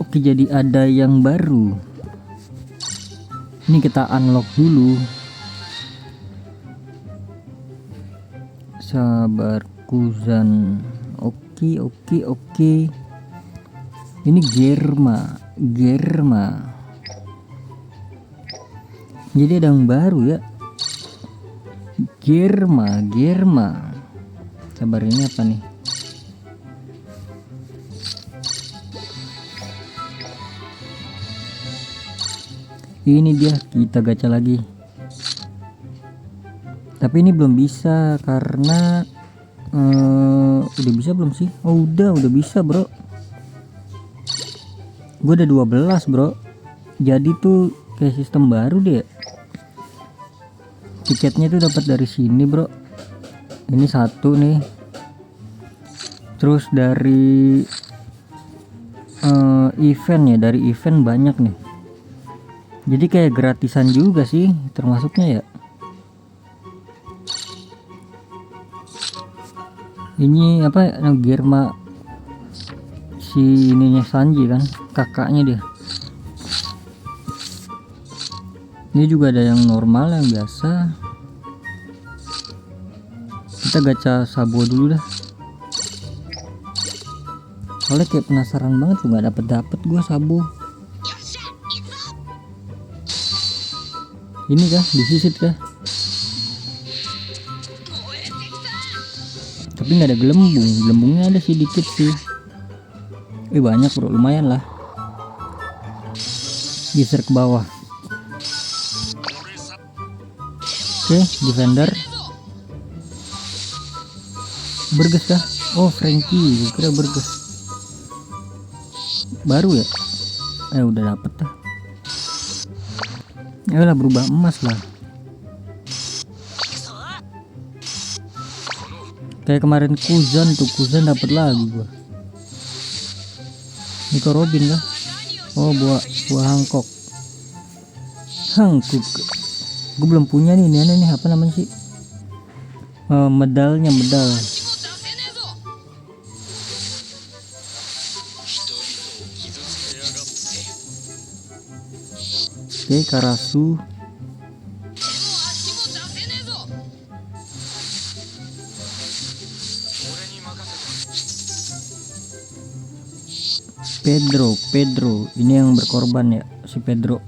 Oke, jadi ada yang baru. Ini kita unlock dulu. Sabar Kuzan. Oke. Ini Germa. Jadi ada yang baru ya. Germa. Sabar, ini apa nih? Ini dia, kita gacha lagi. Tapi ini belum bisa karena udah bisa belum sih? Oh udah bisa bro. Gue udah 12 bro. Jadi tuh kayak sistem baru deh. Tiketnya tuh dapat dari sini bro. Ini satu nih. Terus dari event ya, dari event banyak nih. Jadi kayak gratisan juga sih termasuknya ya. Ini apa, Germa si ininya Sanji kan, kakaknya dia. Ini juga ada yang normal, yang biasa. Kita gacha Sabo dulu dah. Soalnya kayak penasaran banget tuh, nggak dapet gua Sabo. Ini kah disisit kah? Tapi nggak ada gelembungnya ada sih dikit sih. Banyak bro, lumayan lah. Geser ke bawah. Oke, defender. Burgess kah? Oh Frankie, kira Burgess. Baru ya? Udah dapet dah. Ayolah, berubah emas lah. Kayak kemarin Kuzan dapat lagi gua. Nico Robin kah? Oh buah Hancock. Gue belum punya nih. Ini nih apa namanya sih? Medal. Oke, Karasu. Pedro, ini yang berkorban ya, si Pedro.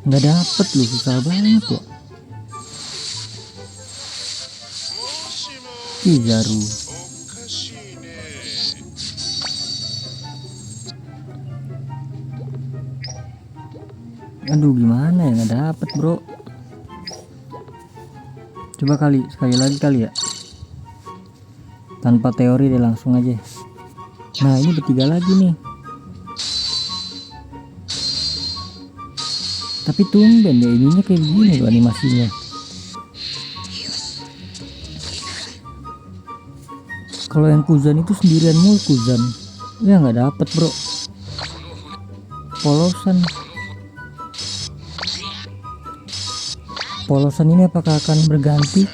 Nggak dapet loh, susah banget ya. Kizaru. Aduh, gimana ya, nggak dapet bro. Coba sekali lagi kali ya. Tanpa teori deh, langsung aja. Nah ini bertiga lagi nih. Tapi tumben ya, ininya kayak gini loh animasinya. Kalau yang Kuzan itu sendirian mulu Kuzan. Ya nggak dapet bro. Polosan ini apakah akan berganti?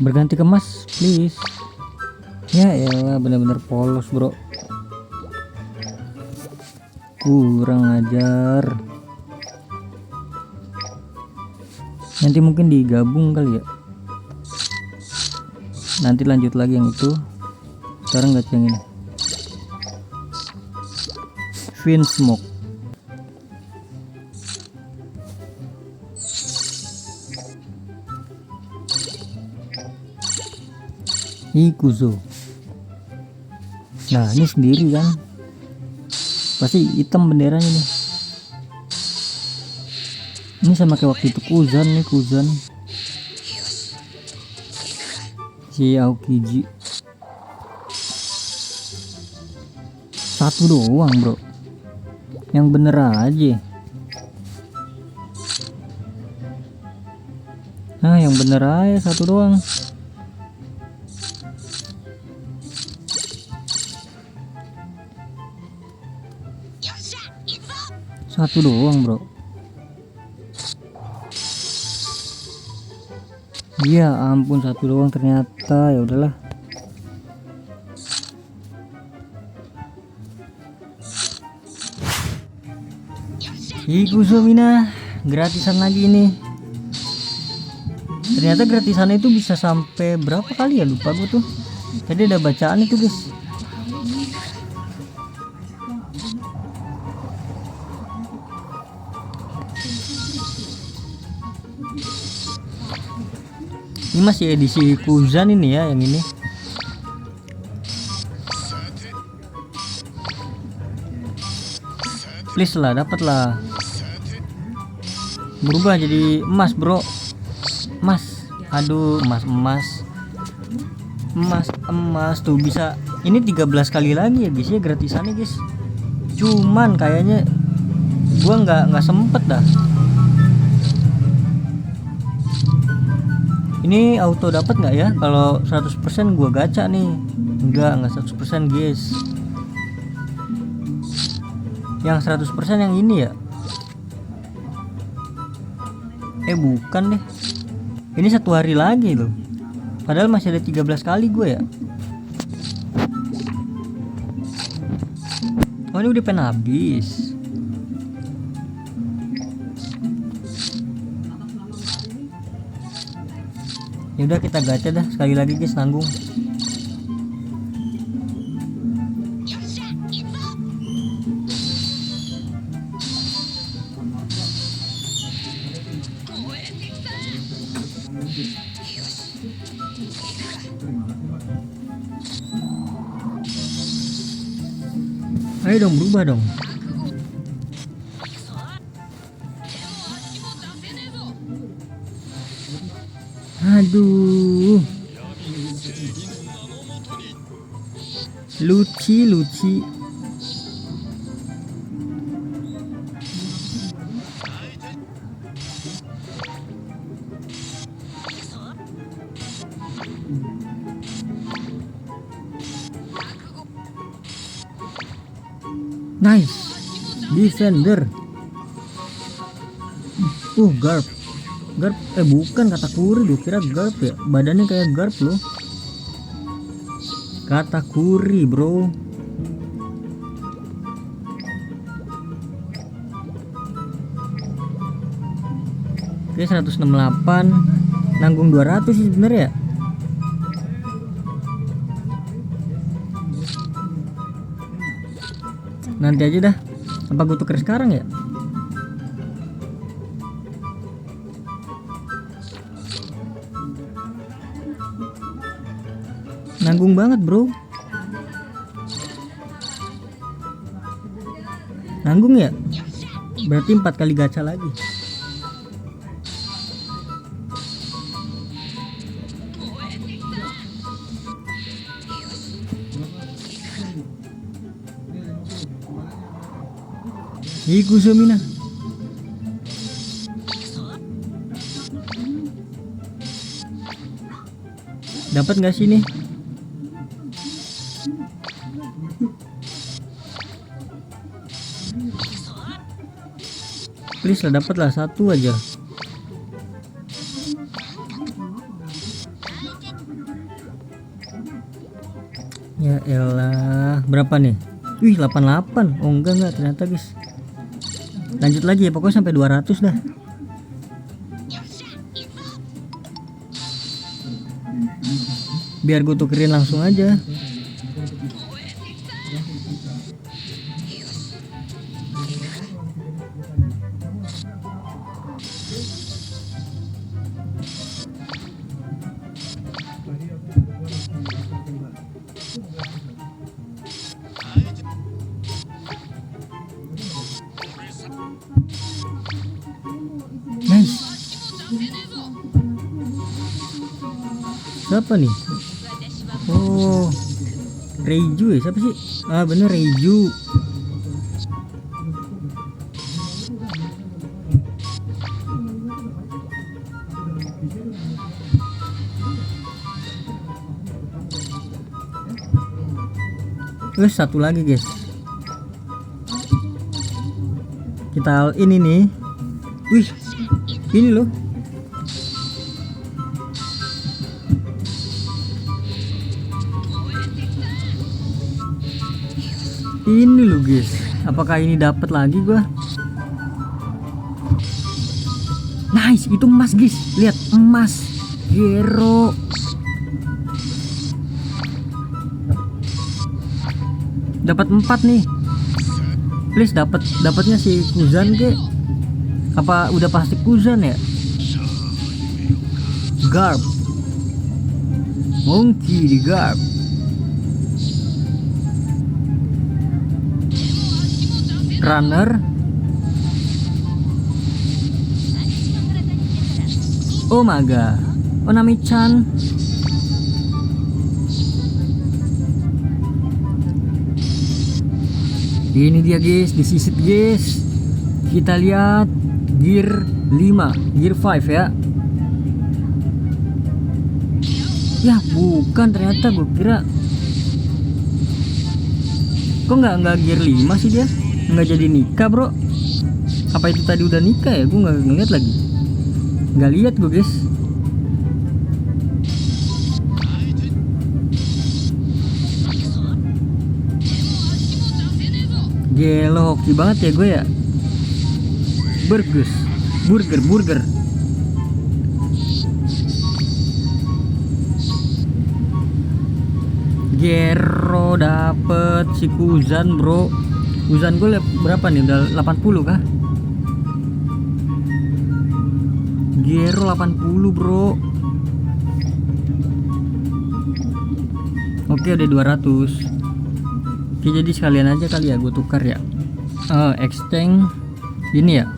Berganti ke emas please. Ya elah, bener-bener polos bro. Kurang ajar. Nanti mungkin digabung kali ya. Nanti lanjut lagi yang itu. Sekarang gacha yang ini. Vinsmoke. Ikuzo. Nah ini sendiri kan, pasti hitam benderanya nih. Ini sama kayak waktu itu Kuzan si Aokiji. Satu doang bro, yang bener aja. Nah yang bener aja satu doang. Satu doang bro. Iya ampun, satu doang ternyata. Ya udahlah. Iku Mina, gratisan lagi nih. Ternyata gratisan itu bisa sampai berapa kali ya, lupa gue tuh. Tadi ada bacaan itu guys. Ini masih edisi Kuzan ini ya, yang ini. Please lah, dapat lah. Berubah jadi emas bro. Emas, aduh, emas tuh bisa. Ini 13 kali lagi ya guys ya gratisannya guys. Cuman kayaknya gua nggak sempet dah. Ini auto dapat nggak ya kalau 100% gua gacha nih? Enggak 100% guys. Yang 100% yang ini ya. Bukan deh. Ini 1 hari lagi loh. Padahal masih ada 13 kali gue ya. Oh ini udah pengen habis. Ya udah kita gacha dah sekali lagi guys, nanggung. Ayo dong, berubah dong. Aduh. Luci. Nice. Defender. Garp. Bukan Katakuri, gue kira Garp ya. Badannya kayak Garp loh. Katakuri bro. Oke 168. Nanggung 200 sih sebenarnya ya. Nanti aja dah. Apa gue tuker sekarang ya? Nanggung banget bro. Nanggung ya? Berarti 4 kali gacha lagi. Iku Mina. Dapat nggak sih nih? Please lah, dapat lah 1 aja. Ya elah, berapa nih? Wih 88. Oh enggak ternyata guys. Lanjut lagi ya, pokoknya sampai 200 dah. Biar gue tukerin langsung aja. Nice. Siapa nih? Oh, Reiju ya, siapa sih? Ah bener, Reiju. Terus 1 lagi guys. Kita ini nih. Wih, ini loh. Ini loh guys, apakah ini dapat lagi gua? Nice, itu emas guys, lihat emas Gero. Dapat 4 nih, please dapatnya si Kuzan ke? Apa udah pasti Kuzan ya? Garb, monkey di garb. Runner, oh my god, Onami-chan. Ini dia guys, disisit guys. Kita lihat gear 5, gear 5 ya. Ya bukan, ternyata gue kira. Kok nggak gear 5 sih dia? Nggak jadi nikah bro. Apa itu tadi udah nikah ya? Gue nggak ngeliat lagi. Nggak lihat gue guys. Gelo hoki banget ya gue ya. Burger. Gero dapet si Kuzan bro. Kuzan gue berapa nih? Udah 80 kah? Gero 80 bro. Oke udah 200. Oke, jadi sekalian aja kali ya gue tukar ya. Exchange ini ya.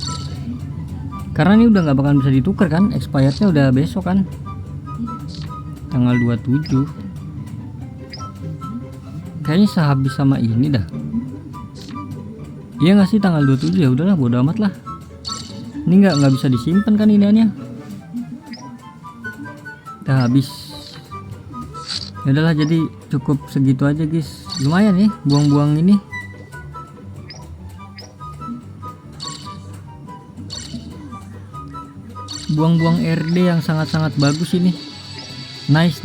Karena ini udah nggak bakal bisa ditukar kan, expirednya udah besok kan, tanggal 27. Kayaknya sehabis sama ini dah. Iya nggak sih, tanggal 27 ya udahlah, bodo amat lah. Ini nggak bisa disimpan kan iniannya. Udah habis. Ya udahlah, jadi cukup segitu aja guys. Lumayan nih buang-buang ini. Buang-buang RD yang sangat-sangat bagus ini. Nice.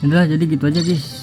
Udahlah, jadi gitu aja guys.